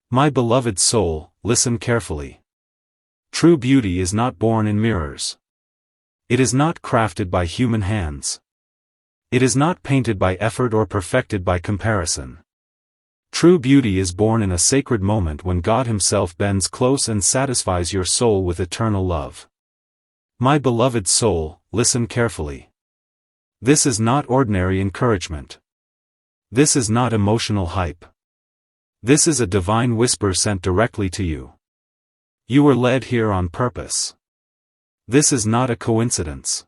My beloved soul, listen carefully. True beauty is not born in mirrors. It is not crafted by human hands. It is not painted by effort or perfected by comparison. True beauty is born in a sacred moment when God Himself bends close and satisfies your soul with eternal love. My beloved soul, listen carefully. This is not ordinary encouragement. This is not emotional hype. This is a divine whisper sent directly to you. You were led here on purpose. This is not a coincidence.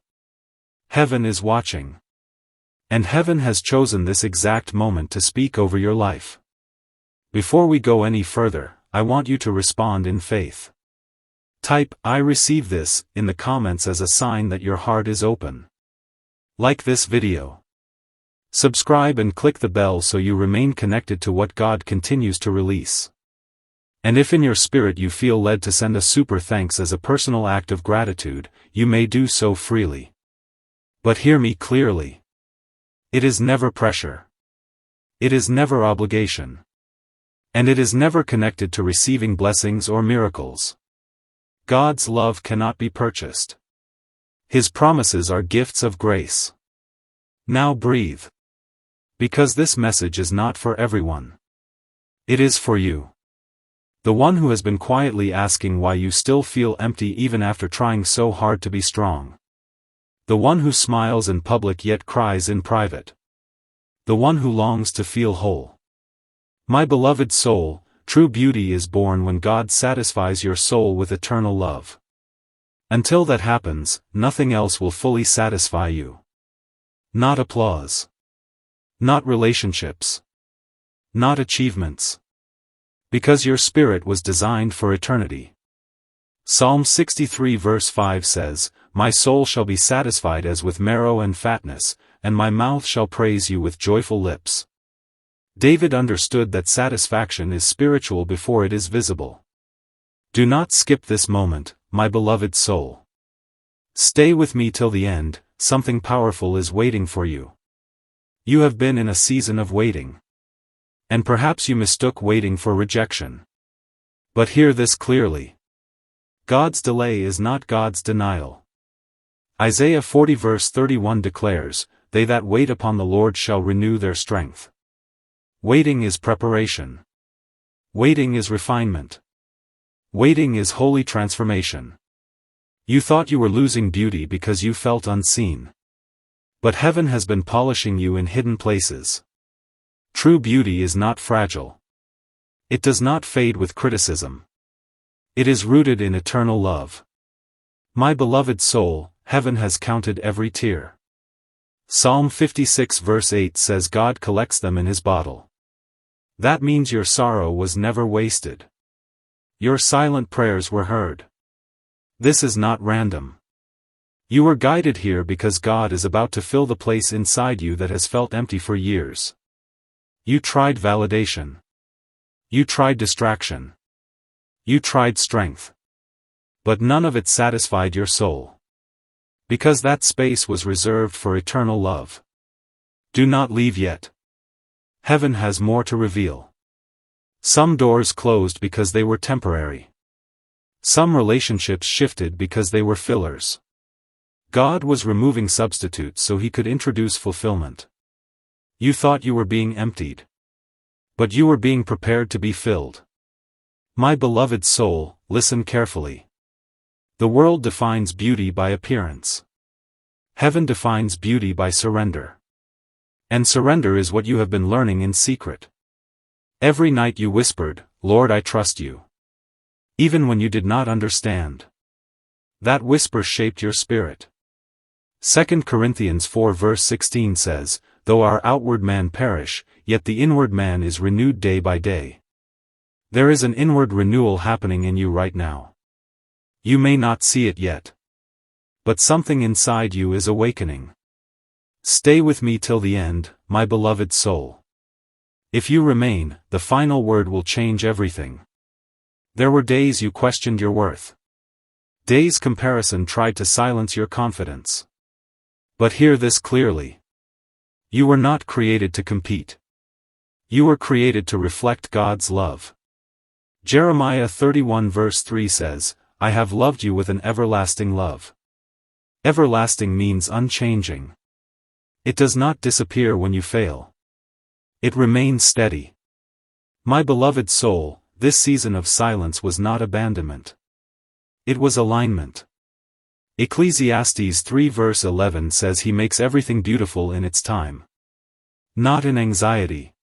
Heaven is watching. And heaven has chosen this exact moment to speak over your life. Before we go any further, I want you to respond in faith. Type, "I receive this," in the comments as a sign that your heart is open. Like this video. Subscribe and click the bell so you remain connected to what God continues to release. And if in your spirit you feel led to send a super thanks as a personal act of gratitude, you may do so freely. But hear me clearly. It is never pressure. It is never obligation. And it is never connected to receiving blessings or miracles. God's love cannot be purchased. His promises are gifts of grace. Now breathe. Because this message is not for everyone. It is for you. The one who has been quietly asking why you still feel empty even after trying so hard to be strong. The one who smiles in public yet cries in private. The one who longs to feel whole. My beloved soul, true beauty is born when God satisfies your soul with eternal love. Until that happens, nothing else will fully satisfy you. Not applause. Not relationships. Not achievements. Because your spirit was designed for eternity. Psalm 63 verse 5 says, "My soul shall be satisfied as with marrow and fatness, and my mouth shall praise you with joyful lips." David understood that satisfaction is spiritual before it is visible. Do not skip this moment, my beloved soul. Stay with me till the end, something powerful is waiting for you. You have been in a season of waiting. And perhaps you mistook waiting for rejection. But hear this clearly. God's delay is not God's denial. Isaiah 40 verse 31 declares, "They that wait upon the Lord shall renew their strength." Waiting is preparation. Waiting is refinement. Waiting is holy transformation. You thought you were losing beauty because you felt unseen. But heaven has been polishing you in hidden places. True beauty is not fragile. It does not fade with criticism. It is rooted in eternal love. My beloved soul, heaven has counted every tear. Psalm 56 verse 8 says God collects them in His bottle. That means your sorrow was never wasted. Your silent prayers were heard. This is not random. You were guided here because God is about to fill the place inside you that has felt empty for years. You tried validation. You tried distraction. You tried strength. But none of it satisfied your soul. Because that space was reserved for eternal love. Do not leave yet. Heaven has more to reveal. Some doors closed because they were temporary. Some relationships shifted because they were fillers. God was removing substitutes so He could introduce fulfillment. You thought you were being emptied. But you were being prepared to be filled. My beloved soul, listen carefully. The world defines beauty by appearance. Heaven defines beauty by surrender. And surrender is what you have been learning in secret. Every night you whispered, "Lord, I trust you." Even when you did not understand. That whisper shaped your spirit. 2 Corinthians 4 verse 16 says, "Though our outward man perish, yet the inward man is renewed day by day." There is an inward renewal happening in you right now. You may not see it yet. But something inside you is awakening. Stay with me till the end, my beloved soul. If you remain, the final word will change everything. There were days you questioned your worth. Days comparison tried to silence your confidence. But hear this clearly. You were not created to compete. You were created to reflect God's love. Jeremiah 31 verse 3 says, I have loved you with an everlasting love. Everlasting means unchanging. It does not disappear when you fail. It remains steady. My beloved soul, this season of silence was not abandonment. It was alignment. Ecclesiastes 3 verse 11 says He makes everything beautiful in its time. Not in anxiety.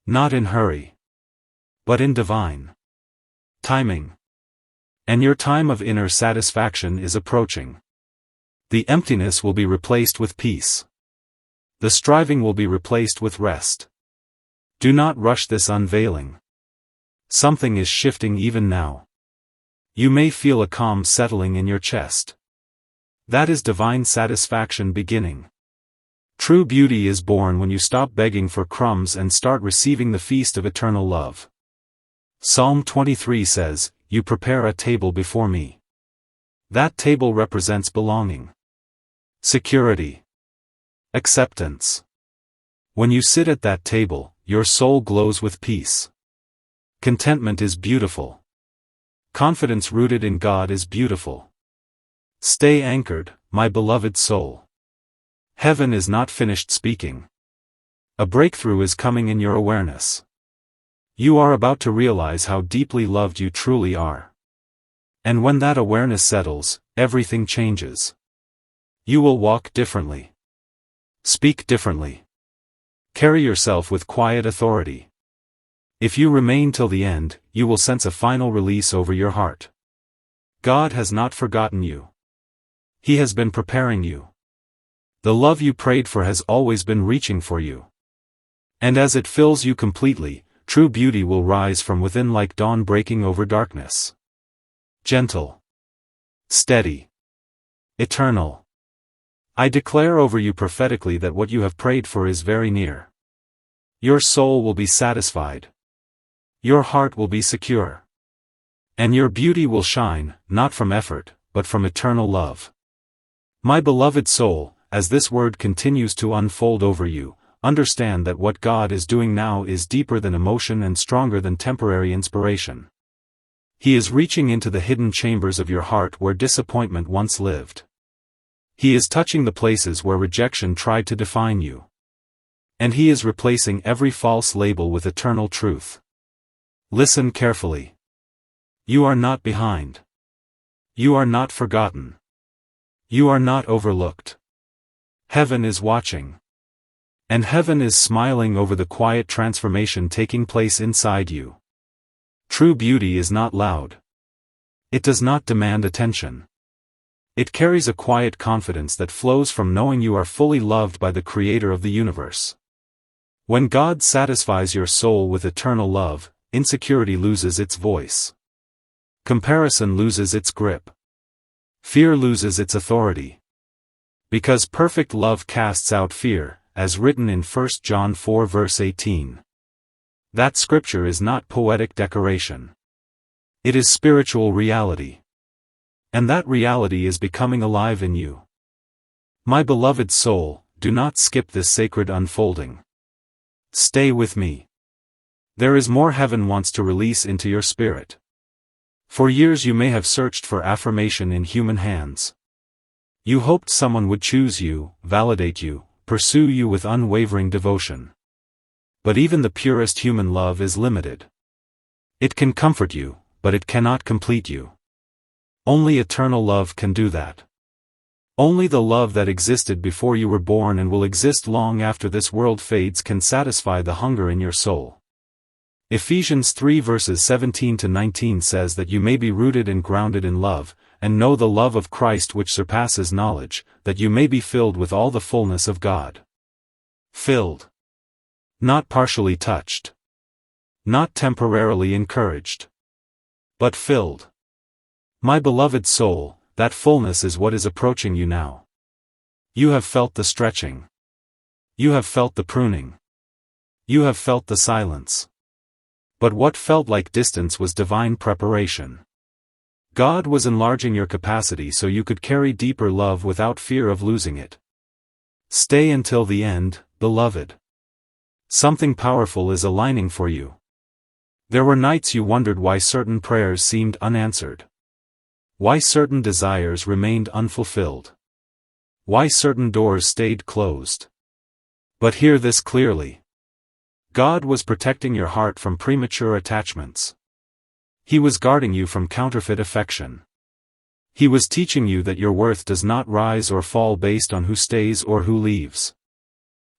Not in hurry. But in divine timing. And your time of inner satisfaction is approaching. The emptiness will be replaced with peace. The striving will be replaced with rest. Do not rush this unveiling. Something is shifting even now. You may feel a calm settling in your chest. That is divine satisfaction beginning. True beauty is born when you stop begging for crumbs and start receiving the feast of eternal love. Psalm 23 says, You prepare a table before me. That table represents belonging, security, acceptance. When you sit at that table, your soul glows with peace. Contentment is beautiful. Confidence rooted in God is beautiful. Stay anchored, my beloved soul. Heaven is not finished speaking. A breakthrough is coming in your awareness. You are about to realize how deeply loved you truly are. And when that awareness settles, everything changes. You will walk differently. Speak differently. Carry yourself with quiet authority. If you remain till the end, you will sense a final release over your heart. God has not forgotten you. He has been preparing you. The love you prayed for has always been reaching for you. And as it fills you completely, true beauty will rise from within like dawn breaking over darkness. Gentle. Steady. Eternal. I declare over you prophetically that what you have prayed for is very near. Your soul will be satisfied. Your heart will be secure. And your beauty will shine, not from effort, but from eternal love. My beloved soul, as this word continues to unfold over you, understand that what God is doing now is deeper than emotion and stronger than temporary inspiration. He is reaching into the hidden chambers of your heart where disappointment once lived. He is touching the places where rejection tried to define you. And He is replacing every false label with eternal truth. Listen carefully. You are not behind. You are not forgotten. You are not overlooked. Heaven is watching. And heaven is smiling over the quiet transformation taking place inside you. True beauty is not loud. It does not demand attention. It carries a quiet confidence that flows from knowing you are fully loved by the Creator of the universe. When God satisfies your soul with eternal love, insecurity loses its voice. Comparison loses its grip. Fear loses its authority. Because perfect love casts out fear, as written in 1 John 4 verse 18. That scripture is not poetic decoration. It is spiritual reality. And that reality is becoming alive in you. My beloved soul, do not skip this sacred unfolding. Stay with me. There is more heaven wants to release into your spirit. For years you may have searched for affirmation in human hands. You hoped someone would choose you, validate you, pursue you with unwavering devotion. But even the purest human love is limited. It can comfort you, but it cannot complete you. Only eternal love can do that. Only the love that existed before you were born and will exist long after this world fades can satisfy the hunger in your soul. Ephesians 3 verses 17 to 19 says that you may be rooted and grounded in love, and know the love of Christ which surpasses knowledge, that you may be filled with all the fullness of God. Filled. Not partially touched. Not temporarily encouraged. But filled. My beloved soul, that fullness is what is approaching you now. You have felt the stretching. You have felt the pruning. You have felt the silence. But what felt like distance was divine preparation. God was enlarging your capacity so you could carry deeper love without fear of losing it. Stay until the end, beloved. Something powerful is aligning for you. There were nights you wondered why certain prayers seemed unanswered. Why certain desires remained unfulfilled. Why certain doors stayed closed. But hear this clearly. God was protecting your heart from premature attachments. He was guarding you from counterfeit affection. He was teaching you that your worth does not rise or fall based on who stays or who leaves.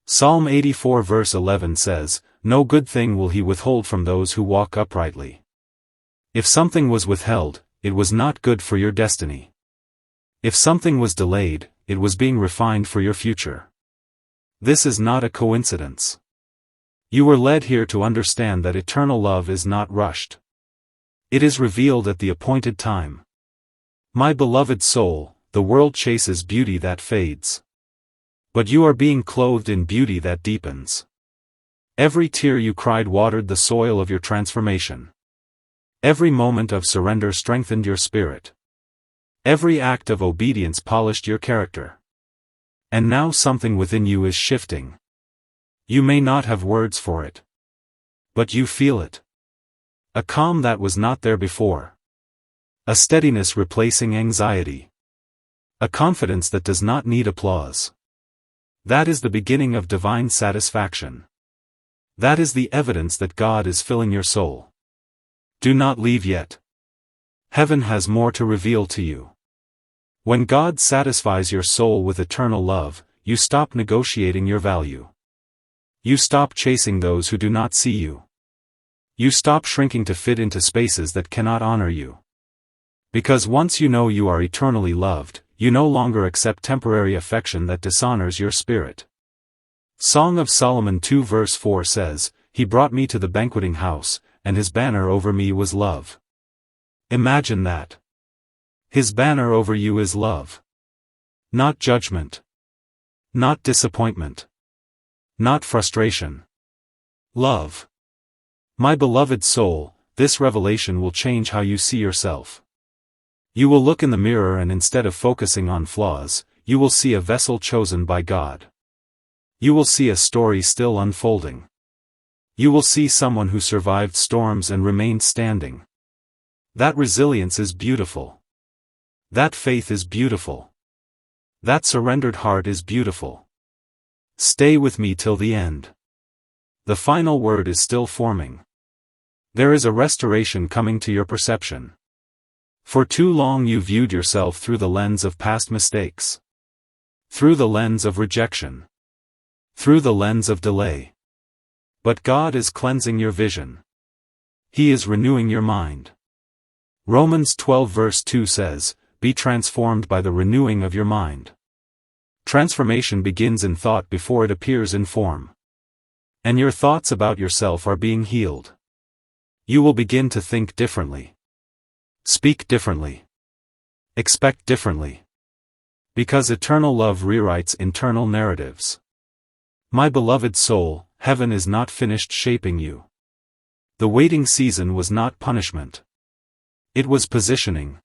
Psalm 84 verse 11 says, "No good thing will he withhold from those who walk uprightly." If something was withheld, it was not good for your destiny. If something was delayed, it was being refined for your future. This is not a coincidence. You were led here to understand that eternal love is not rushed. It is revealed at the appointed time. My beloved soul, the world chases beauty that fades. But you are being clothed in beauty that deepens. Every tear you cried watered the soil of your transformation. Every moment of surrender strengthened your spirit. Every act of obedience polished your character. And now something within you is shifting. You may not have words for it. But you feel it. A calm that was not there before. A steadiness replacing anxiety. A confidence that does not need applause. That is the beginning of divine satisfaction. That is the evidence that God is filling your soul. Do not leave yet. Heaven has more to reveal to you. When God satisfies your soul with eternal love, you stop negotiating your value. You stop chasing those who do not see you. You stop shrinking to fit into spaces that cannot honor you. Because once you know you are eternally loved, you no longer accept temporary affection that dishonors your spirit. Song of Solomon 2 verse 4 says, "He brought me to the banqueting house, and his banner over me was love." Imagine that. His banner over you is love. Not judgment. Not disappointment. Not frustration. Love. My beloved soul, this revelation will change how you see yourself. You will look in the mirror and instead of focusing on flaws, you will see a vessel chosen by God. You will see a story still unfolding. You will see someone who survived storms and remained standing. That resilience is beautiful. That faith is beautiful. That surrendered heart is beautiful. Stay with me till the end. The final word is still forming. There is a restoration coming to your perception. For too long you viewed yourself through the lens of past mistakes. Through the lens of rejection. Through the lens of delay. But God is cleansing your vision. He is renewing your mind. Romans 12 verse 2 says, "Be transformed by the renewing of your mind." Transformation begins in thought before it appears in form. And your thoughts about yourself are being healed. You will begin to think differently. Speak differently. Expect differently. Because eternal love rewrites internal narratives. My beloved soul, heaven is not finished shaping you. The waiting season was not punishment. It was positioning.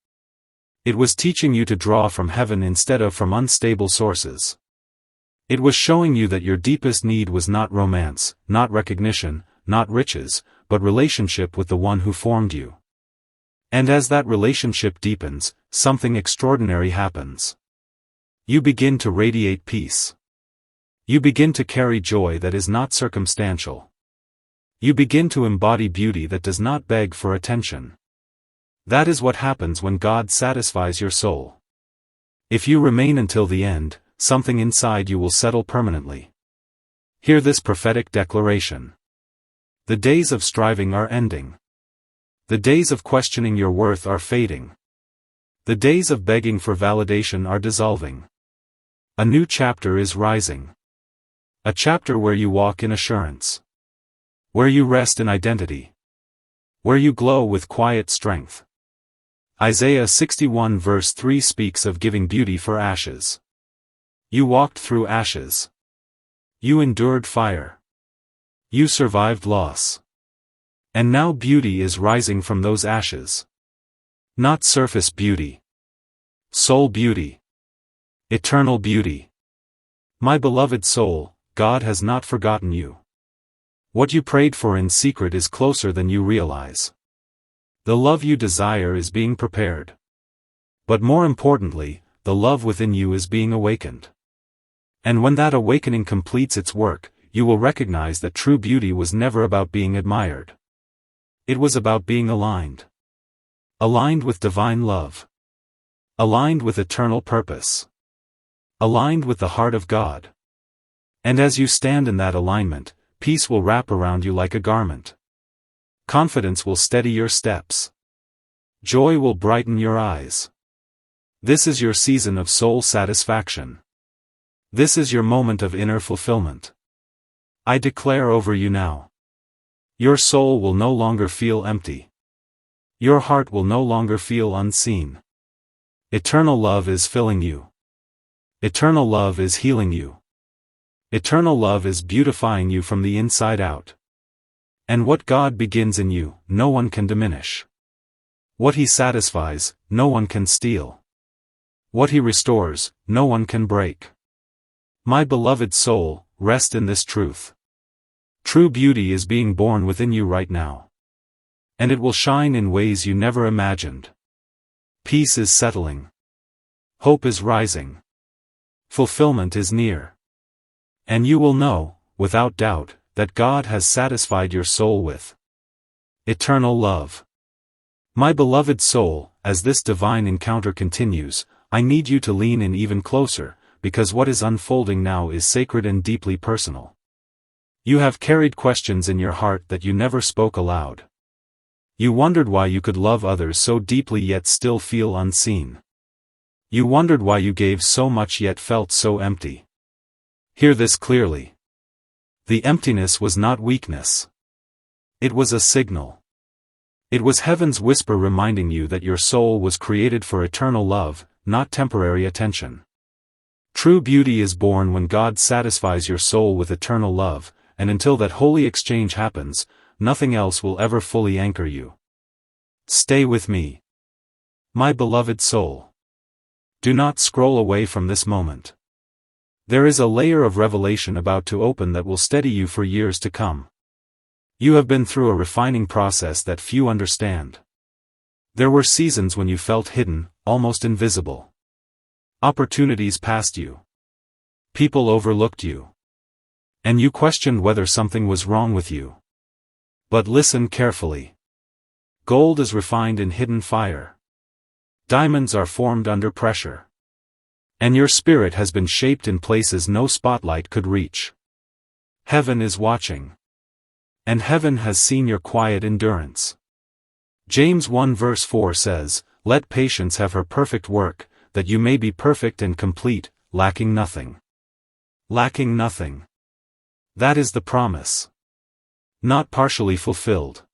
It was teaching you to draw from heaven instead of from unstable sources. It was showing you that your deepest need was not romance, not recognition, not riches, but relationship with the one who formed you. And as that relationship deepens, something extraordinary happens. You begin to radiate peace. You begin to carry joy that is not circumstantial. You begin to embody beauty that does not beg for attention. That is what happens when God satisfies your soul. If you remain until the end, something inside you will settle permanently. Hear this prophetic declaration. The days of striving are ending. The days of questioning your worth are fading. The days of begging for validation are dissolving. A new chapter is rising. A chapter where you walk in assurance. Where you rest in identity. Where you glow with quiet strength. Isaiah 61 verse 3 speaks of giving beauty for ashes. You walked through ashes. You endured fire. You survived loss. And now beauty is rising from those ashes. Not surface beauty. Soul beauty. Eternal beauty. My beloved soul, God has not forgotten you. What you prayed for in secret is closer than you realize. The love you desire is being prepared. But more importantly, the love within you is being awakened. And when that awakening completes its work, you will recognize that true beauty was never about being admired. It was about being aligned. Aligned with divine love. Aligned with eternal purpose. Aligned with the heart of God. And as you stand in that alignment, peace will wrap around you like a garment. Confidence will steady your steps. Joy will brighten your eyes. This is your season of soul satisfaction. This is your moment of inner fulfillment. I declare over you now. Your soul will no longer feel empty. Your heart will no longer feel unseen. Eternal love is filling you. Eternal love is healing you. Eternal love is beautifying you from the inside out. And what God begins in you, no one can diminish. What He satisfies, no one can steal. What He restores, no one can break. My beloved soul, rest in this truth. True beauty is being born within you right now. And it will shine in ways you never imagined. Peace is settling. Hope is rising. Fulfillment is near. And you will know, without doubt, that God has satisfied your soul with eternal love. My beloved soul, as this divine encounter continues, I need you to lean in even closer, because what is unfolding now is sacred and deeply personal. You have carried questions in your heart that you never spoke aloud. You wondered why you could love others so deeply yet still feel unseen. You wondered why you gave so much yet felt so empty. Hear this clearly. The emptiness was not weakness. It was a signal. It was heaven's whisper reminding you that your soul was created for eternal love, not temporary attention. True beauty is born when God satisfies your soul with eternal love, and until that holy exchange happens, nothing else will ever fully anchor you. Stay with me. My beloved soul. Do not scroll away from this moment. There is a layer of revelation about to open that will steady you for years to come. You have been through a refining process that few understand. There were seasons when you felt hidden, almost invisible. Opportunities passed you. People overlooked you. And you questioned whether something was wrong with you. But listen carefully. Gold is refined in hidden fire. Diamonds are formed under pressure. And your spirit has been shaped in places no spotlight could reach. Heaven is watching. And heaven has seen your quiet endurance. James 1 verse 4 says, "Let patience have her perfect work, that you may be perfect and complete, lacking nothing." Lacking nothing. That is the promise. Not partially fulfilled.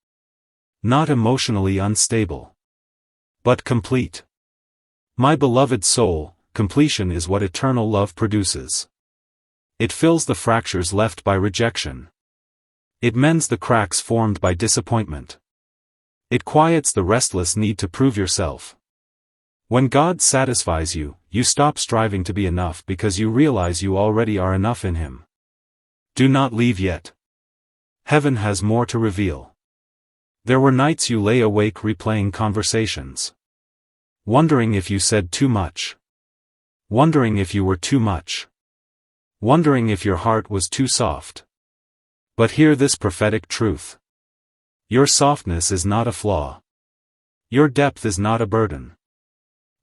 Not emotionally unstable. But complete. My beloved soul, completion is what eternal love produces. It fills the fractures left by rejection. It mends the cracks formed by disappointment. It quiets the restless need to prove yourself. When God satisfies you, you stop striving to be enough because you realize you already are enough in Him. Do not leave yet. Heaven has more to reveal. There were nights you lay awake replaying conversations. Wondering if you said too much. Wondering if you were too much. Wondering if your heart was too soft. But hear this prophetic truth. Your softness is not a flaw. Your depth is not a burden.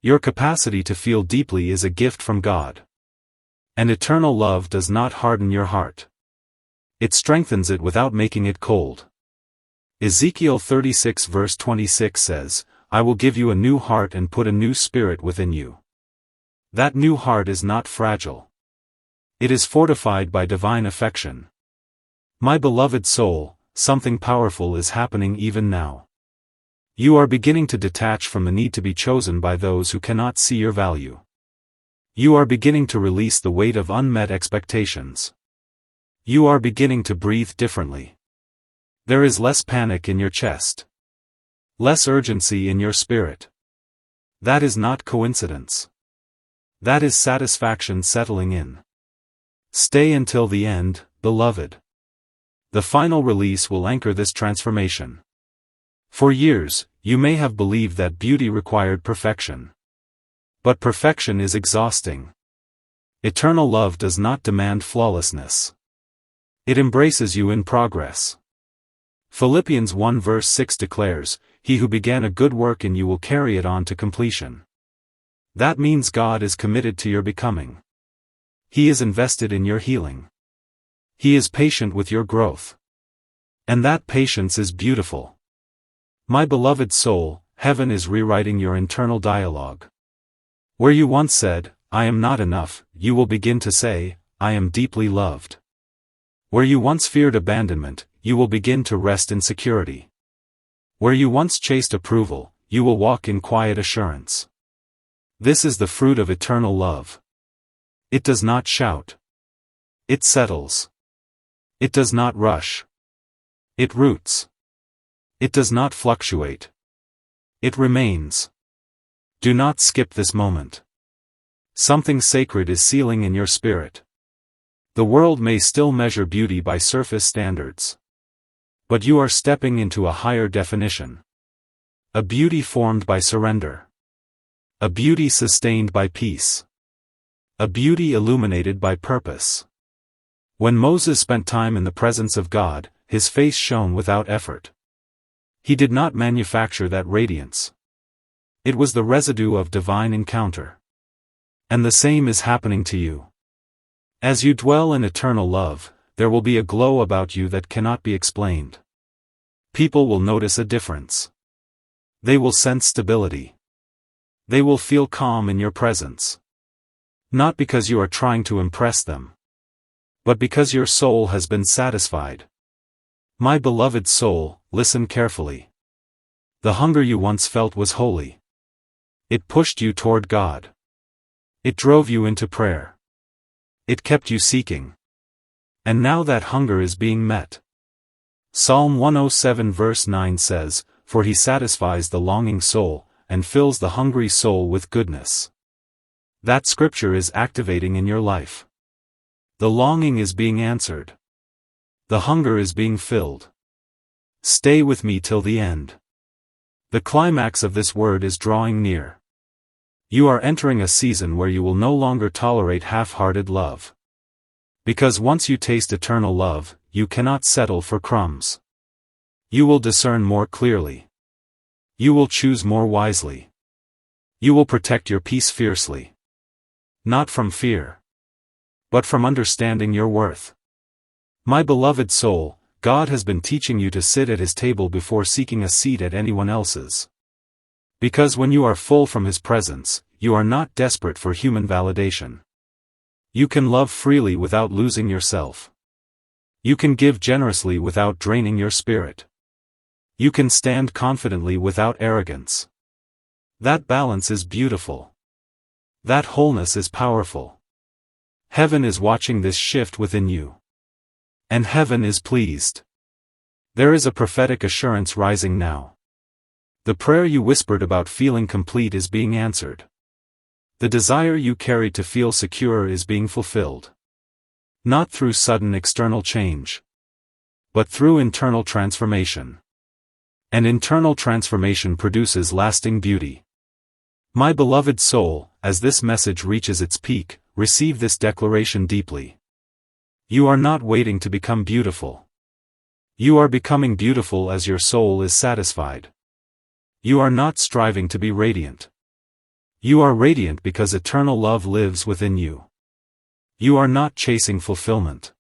Your capacity to feel deeply is a gift from God. And eternal love does not harden your heart. It strengthens it without making it cold. Ezekiel 36 verse 26 says, "I will give you a new heart and put a new spirit within you." That new heart is not fragile. It is fortified by divine affection. My beloved soul, something powerful is happening even now. You are beginning to detach from the need to be chosen by those who cannot see your value. You are beginning to release the weight of unmet expectations. You are beginning to breathe differently. There is less panic in your chest. Less urgency in your spirit. That is not coincidence. That is satisfaction settling in. Stay until the end, beloved. The final release will anchor this transformation. For years, you may have believed that beauty required perfection. But perfection is exhausting. Eternal love does not demand flawlessness. It embraces you in progress. Philippians 1 verse 6 declares, "He who began a good work in you will carry it on to completion." That means God is committed to your becoming. He is invested in your healing. He is patient with your growth. And that patience is beautiful. My beloved soul, heaven is rewriting your internal dialogue. Where you once said, "I am not enough," you will begin to say, "I am deeply loved." Where you once feared abandonment, you will begin to rest in security. Where you once chased approval, you will walk in quiet assurance. This is the fruit of eternal love. It does not shout. It settles. It does not rush. It roots. It does not fluctuate. It remains. Do not skip this moment. Something sacred is sealing in your spirit. The world may still measure beauty by surface standards. But you are stepping into a higher definition. A beauty formed by surrender. A beauty sustained by peace. A beauty illuminated by purpose. When Moses spent time in the presence of God, his face shone without effort. He did not manufacture that radiance. It was the residue of divine encounter. And the same is happening to you. As you dwell in eternal love, there will be a glow about you that cannot be explained. People will notice a difference. They will sense stability. They will feel calm in your presence. Not because you are trying to impress them, but because your soul has been satisfied. My beloved soul, listen carefully. The hunger you once felt was holy. It pushed you toward God. It drove you into prayer. It kept you seeking. And now that hunger is being met. Psalm 107 verse 9 says, "For he satisfies the longing soul, and fills the hungry soul with goodness." That scripture is activating in your life. The longing is being answered. The hunger is being filled. Stay with me till the end. The climax of this word is drawing near. You are entering a season where you will no longer tolerate half-hearted love. Because once you taste eternal love, you cannot settle for crumbs. You will discern more clearly. You will choose more wisely. You will protect your peace fiercely. Not from fear, but from understanding your worth. My beloved soul, God has been teaching you to sit at His table before seeking a seat at anyone else's. Because when you are full from His presence, you are not desperate for human validation. You can love freely without losing yourself. You can give generously without draining your spirit. You can stand confidently without arrogance. That balance is beautiful. That wholeness is powerful. Heaven is watching this shift within you. And heaven is pleased. There is a prophetic assurance rising now. The prayer you whispered about feeling complete is being answered. The desire you carried to feel secure is being fulfilled. Not through sudden external change, but through internal transformation. And internal transformation produces lasting beauty. My beloved soul, as this message reaches its peak, receive this declaration deeply. You are not waiting to become beautiful. You are becoming beautiful as your soul is satisfied. You are not striving to be radiant. You are radiant because eternal love lives within you. You are not chasing fulfillment.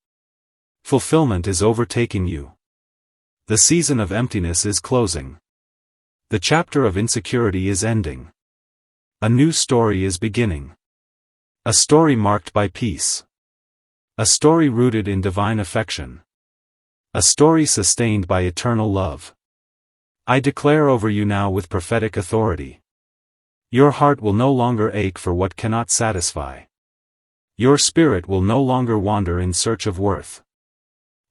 Fulfillment is overtaking you. The season of emptiness is closing. The chapter of insecurity is ending. A new story is beginning. A story marked by peace. A story rooted in divine affection. A story sustained by eternal love. I declare over you now with prophetic authority. Your heart will no longer ache for what cannot satisfy. Your spirit will no longer wander in search of worth.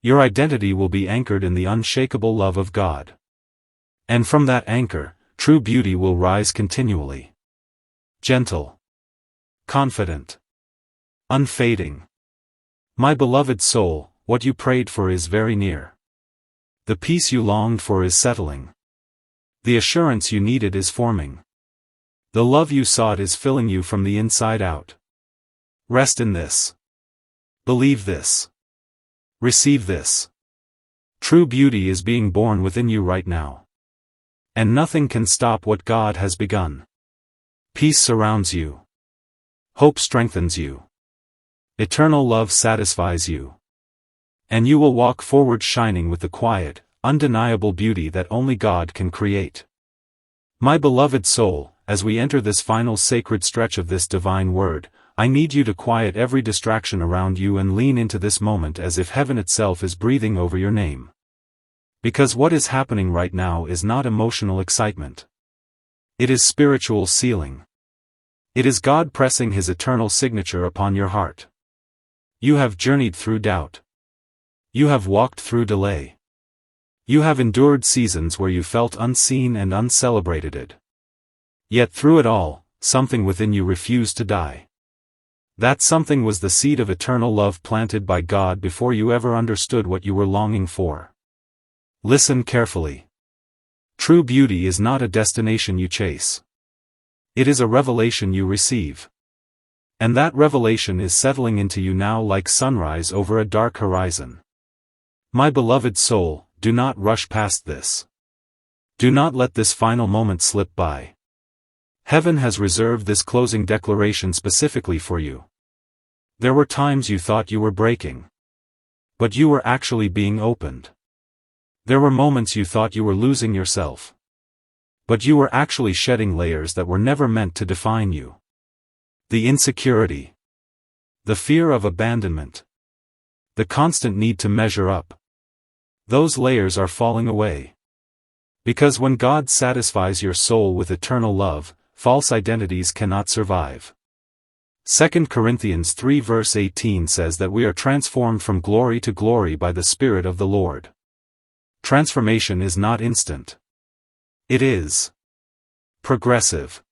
Your identity will be anchored in the unshakable love of God. And from that anchor, true beauty will rise continually. Gentle. Confident. Unfading. My beloved soul, what you prayed for is very near. The peace you longed for is settling. The assurance you needed is forming. The love you sought is filling you from the inside out. Rest in this. Believe this. Receive this. True beauty is being born within you right now. And nothing can stop what God has begun. Peace surrounds you. Hope strengthens you. Eternal love satisfies you. And you will walk forward shining with the quiet, undeniable beauty that only God can create. My beloved soul, as we enter this final sacred stretch of this divine word, I need you to quiet every distraction around you and lean into this moment as if heaven itself is breathing over your name. Because what is happening right now is not emotional excitement. It is spiritual sealing. It is God pressing His eternal signature upon your heart. You have journeyed through doubt. You have walked through delay. You have endured seasons where you felt unseen and uncelebrated. Yet through it all, something within you refused to die. That something was the seed of eternal love planted by God before you ever understood what you were longing for. Listen carefully. True beauty is not a destination you chase. It is a revelation you receive. And that revelation is settling into you now like sunrise over a dark horizon. My beloved soul, do not rush past this. Do not let this final moment slip by. Heaven has reserved this closing declaration specifically for you. There were times you thought you were breaking. But you were actually being opened. There were moments you thought you were losing yourself. But you were actually shedding layers that were never meant to define you. The insecurity. The fear of abandonment. The constant need to measure up. Those layers are falling away. Because when God satisfies your soul with eternal love, false identities cannot survive. 2 Corinthians 3 verse 18 says that we are transformed from glory to glory by the Spirit of the Lord. Transformation is not instant. It is progressive.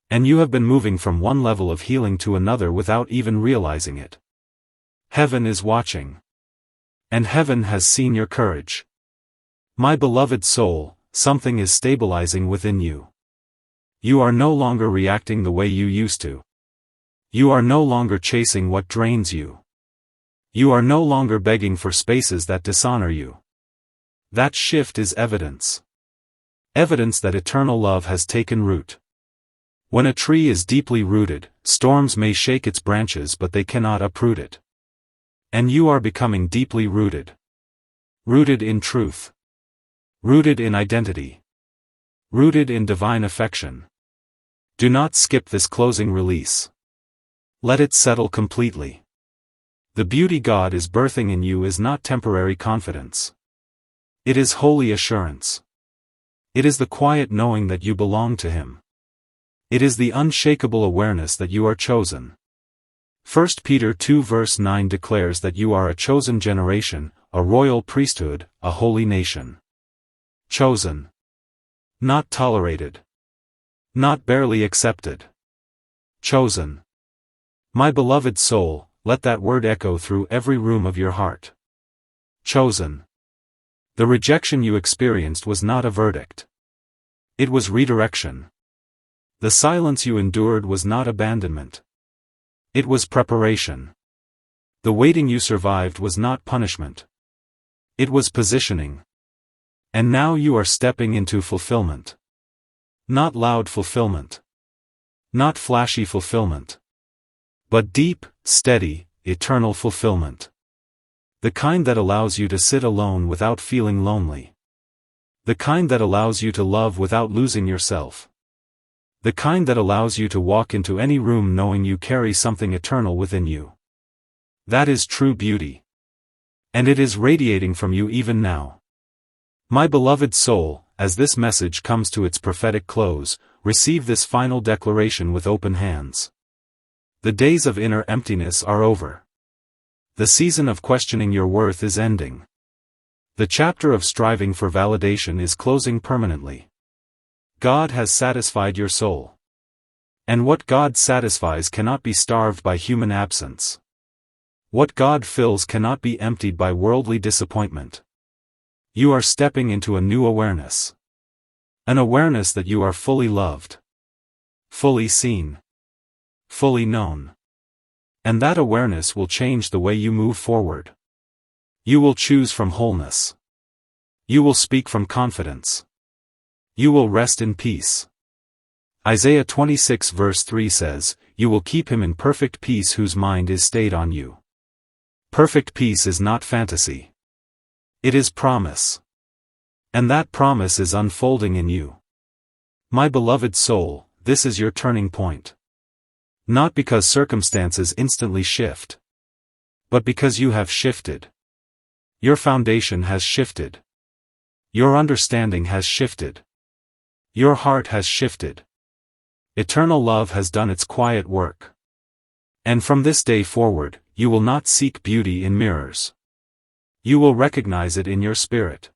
And you have been moving from one level of healing to another without even realizing it. Heaven is watching. And heaven has seen your courage. My beloved soul, something is stabilizing within you. You are no longer reacting the way you used to. You are no longer chasing what drains you. You are no longer begging for spaces that dishonor you. That shift is evidence. Evidence that eternal love has taken root. When a tree is deeply rooted, storms may shake its branches but they cannot uproot it. And you are becoming deeply rooted. Rooted in truth. Rooted in identity. Rooted in divine affection. Do not skip this closing release. Let it settle completely. The beauty God is birthing in you is not temporary confidence. It is holy assurance. It is the quiet knowing that you belong to Him. It is the unshakable awareness that you are chosen. 1 Peter 2 verse 9 declares that you are a chosen generation, a royal priesthood, a holy nation. Chosen. Not tolerated. Not barely accepted. Chosen. My beloved soul, let that word echo through every room of your heart. Chosen. The rejection you experienced was not a verdict. It was redirection. The silence you endured was not abandonment. It was preparation. The waiting you survived was not punishment. It was positioning. And now you are stepping into fulfillment. Not loud fulfillment. Not flashy fulfillment. But deep, steady, eternal fulfillment. The kind that allows you to sit alone without feeling lonely. The kind that allows you to love without losing yourself. The kind that allows you to walk into any room knowing you carry something eternal within you. That is true beauty. And it is radiating from you even now. My beloved soul, as this message comes to its prophetic close, receive this final declaration with open hands. The days of inner emptiness are over. The season of questioning your worth is ending. The chapter of striving for validation is closing permanently. God has satisfied your soul. And what God satisfies cannot be starved by human absence. What God fills cannot be emptied by worldly disappointment. You are stepping into a new awareness. An awareness that you are fully loved, fully seen, fully known. And that awareness will change the way you move forward. You will choose from wholeness. You will speak from confidence. You will rest in peace. Isaiah 26 verse 3 says, "You will keep him in perfect peace whose mind is stayed on you." Perfect peace is not fantasy. It is promise. And that promise is unfolding in you. My beloved soul, this is your turning point. Not because circumstances instantly shift, but because you have shifted. Your foundation has shifted. Your understanding has shifted. Your heart has shifted. Eternal love has done its quiet work. And from this day forward, you will not seek beauty in mirrors. You will recognize it in your spirit.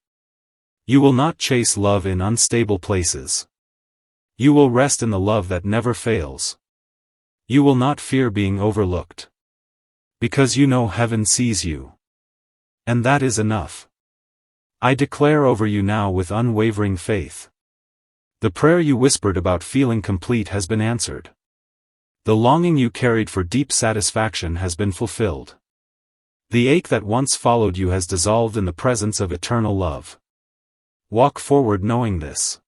You will not chase love in unstable places. You will rest in the love that never fails. You will not fear being overlooked. Because you know heaven sees you. And that is enough. I declare over you now with unwavering faith. The prayer you whispered about feeling complete has been answered. The longing you carried for deep satisfaction has been fulfilled. The ache that once followed you has dissolved in the presence of eternal love. Walk forward knowing this.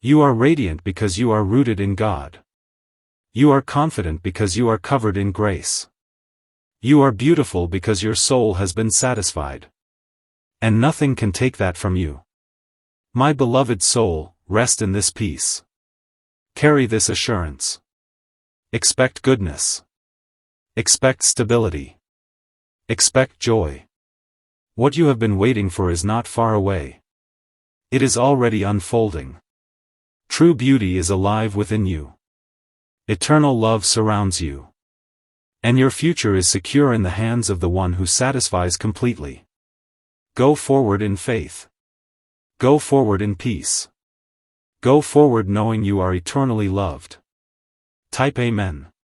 You are radiant because you are rooted in God. You are confident because you are covered in grace. You are beautiful because your soul has been satisfied. And nothing can take that from you. My beloved soul, rest in this peace. Carry this assurance. Expect goodness. Expect stability. Expect joy. What you have been waiting for is not far away. It is already unfolding. True beauty is alive within you. Eternal love surrounds you. And your future is secure in the hands of the one who satisfies completely. Go forward in faith. Go forward in peace. Go forward knowing you are eternally loved. Type Amen.